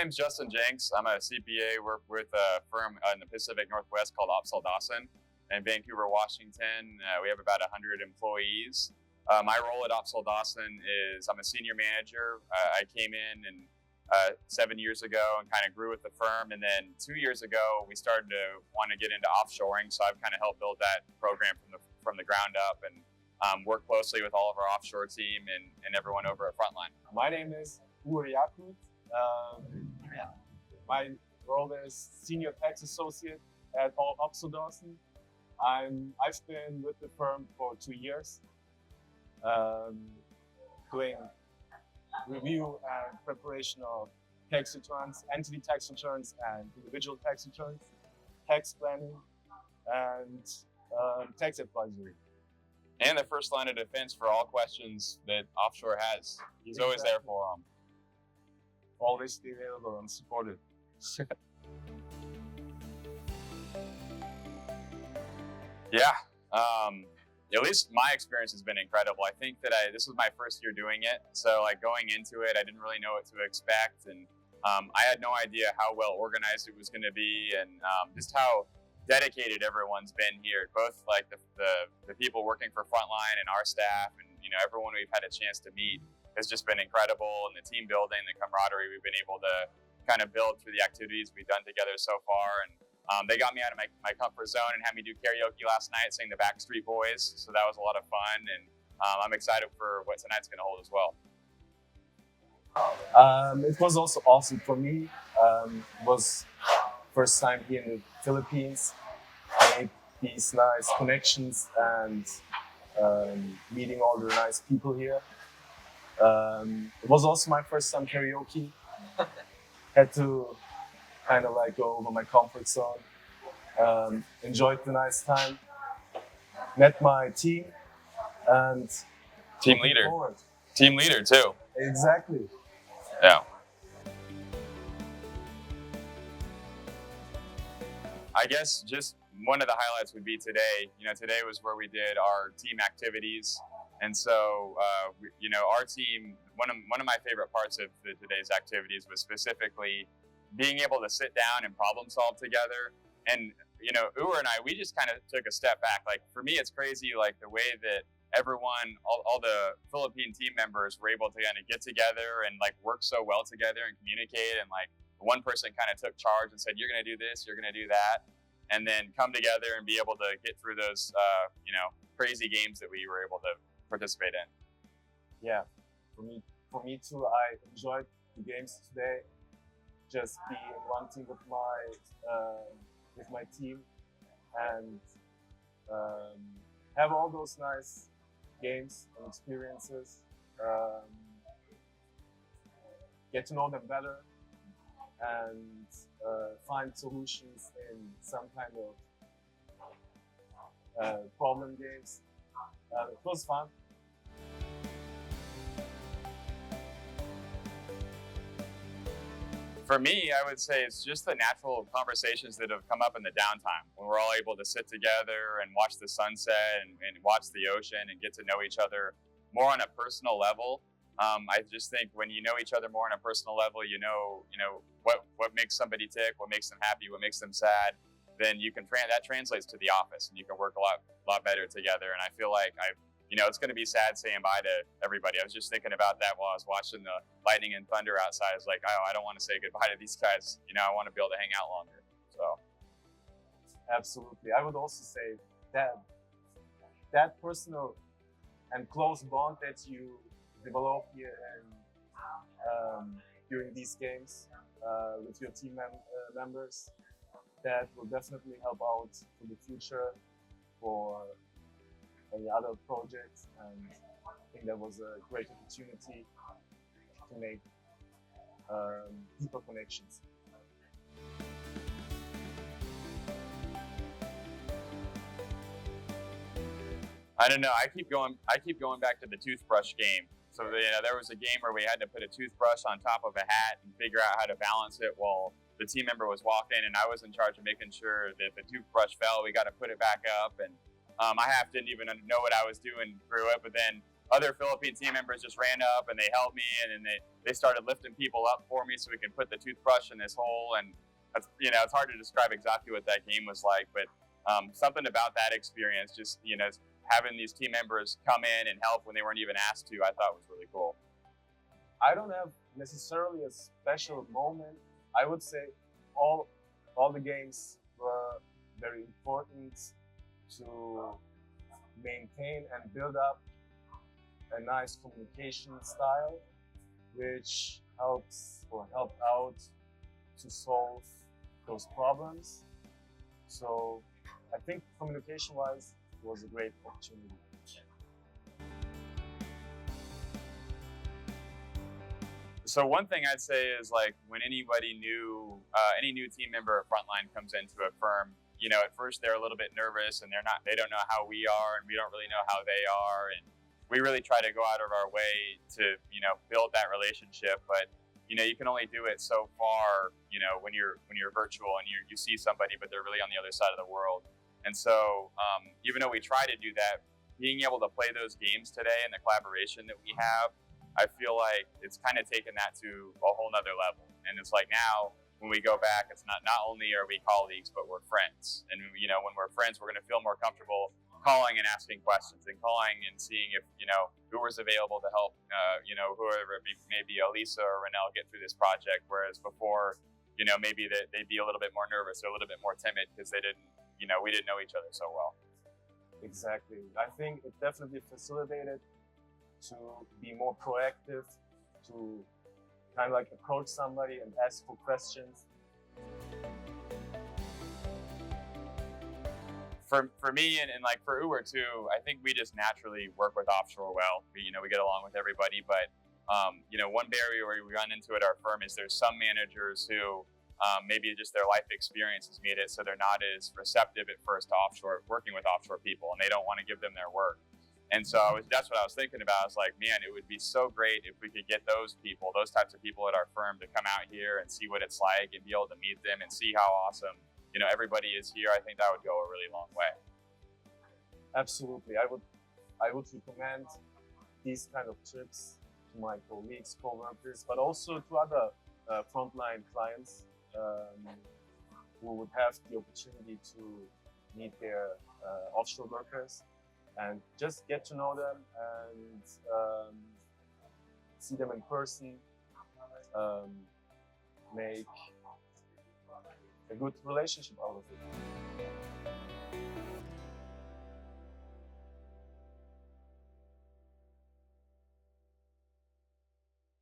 name's Justin Jenks. I'm a CPA. Work with a firm in the Pacific Northwest called Opsahl Dawson in Vancouver, Washington. We have about 100 employees. My role at Opsahl Dawson is I'm a senior manager. I came in 7 years ago and kind of grew with the firm. And then 2 years ago, we started to want to get into offshoring. So I've kind of helped build that program from the ground up and work closely with all of our offshore team and everyone over at Frontline. My name is Uwe Jakut. My role is Senior Tax Associate at Opsahl Dawson. I've been with the firm for 2 years, doing review and preparation of tax returns, entity tax returns and individual tax returns, tax planning, and tax advisory. And the first line of defense for all questions that offshore has. He's always there for them. Always be available and supportive. Yeah. At least my experience has been incredible. I think that this was my first year doing it. So like going into it, I didn't really know what to expect. And I had no idea how well organized it was going to be and just how dedicated everyone's been here. Both like the people working for Frontline and our staff and, everyone we've had a chance to meet has just been incredible. And the team building, the camaraderie we've been able to kind of build through the activities we've done together so far. And they got me out of my comfort zone and had me do karaoke last night, sing the Backstreet Boys. So that was a lot of fun. And I'm excited for what tonight's going to hold as well. It was also awesome for me. It was first time here in the Philippines. I made these nice connections and meeting all the nice people here. It was also my first time karaoke. Had to kind of like go over my comfort zone. Enjoyed the nice time. Met my team and team leader. Team leader too. Exactly. Yeah. I guess just one of the highlights would be today. Today was where we did our team activities. And so, our team, one of my favorite parts of today's activities was specifically being able to sit down and problem solve together. And, Uwe and I, we just kind of took a step back. Like for me, it's crazy, like the way that everyone, all the Philippine team members were able to kind of get together and like work so well together and communicate. And like one person kind of took charge and said, you're going to do this, you're going to do that. And then come together and be able to get through those, crazy games that we were able to participate in. Yeah, for me too. I enjoyed the games today. Just being one team with my team and have all those nice games and experiences. Get to know them better and find solutions in some kind of problem games. It was fun. For me, I would say it's just the natural conversations that have come up in the downtime when we're all able to sit together and watch the sunset and watch the ocean and get to know each other more on a personal level. I just think when you know each other more on a personal level, you know what makes somebody tick, what makes them happy, what makes them sad. Then you can that translates to the office, and you can work a lot better together. And I feel like it's going to be sad saying bye to everybody. I was just thinking about that while I was watching the lightning and thunder outside. I was like, oh, I don't want to say goodbye to these guys. I want to be able to hang out longer. So, absolutely. I would also say that personal and close bond that you develop here and during these games with your team members, that will definitely help out for the future for any other projects, and I think that was a great opportunity to make deeper connections. I don't know. I keep going back to the toothbrush game. So there was a game where we had to put a toothbrush on top of a hat and figure out how to balance it while the team member was walking, and I was in charge of making sure that the toothbrush fell. We got to put it back up, and I half didn't even know what I was doing through it. But then other Philippine team members just ran up and they helped me, and then they started lifting people up for me so we can put the toothbrush in this hole. And that's, it's hard to describe exactly what that game was like, but something about that experience, just having these team members come in and help when they weren't even asked to, I thought was really cool. I don't have necessarily a special moment. I would say all the games were very important to maintain and build up a nice communication style, which helps or helped out to solve those problems. So I think communication-wise, it was a great opportunity. So one thing I'd say is, like, when any new team member or frontline comes into a firm, at first they're a little bit nervous and they don't know how we are and we don't really know how they are. And we really try to go out of our way to, build that relationship. But, you can only do it so far, when you're virtual and you see somebody, but they're really on the other side of the world. And so even though we try to do that, being able to play those games today and the collaboration that we have, I feel like it's kind of taken that to a whole nother level. And it's like now when we go back, it's not only are we colleagues, but we're friends. And, when we're friends, we're going to feel more comfortable calling and asking questions and calling and seeing if, who was available to help, whoever it may be, Elisa or Renelle, get through this project. Whereas before, maybe they'd be a little bit more nervous or a little bit more timid because we didn't know each other so well. Exactly. I think it definitely facilitated to be more proactive, to kind of like approach somebody and ask for questions. For me and like for Uwer too, I think we just naturally work with offshore well. We get along with everybody, but one barrier we run into at our firm is there's some managers who maybe just their life experience has made it so they're not as receptive at first to working with offshore people, and they don't want to give them their work. And so that's what I was thinking about. I was like, man, it would be so great if we could get those types of people at our firm to come out here and see what it's like and be able to meet them and see how awesome, everybody is here. I think that would go a really long way. Absolutely. I would recommend these kind of trips to my colleagues, co-workers, but also to other frontline clients who would have the opportunity to meet their offshore workers and just get to know them and see them in person, make a good relationship out of it.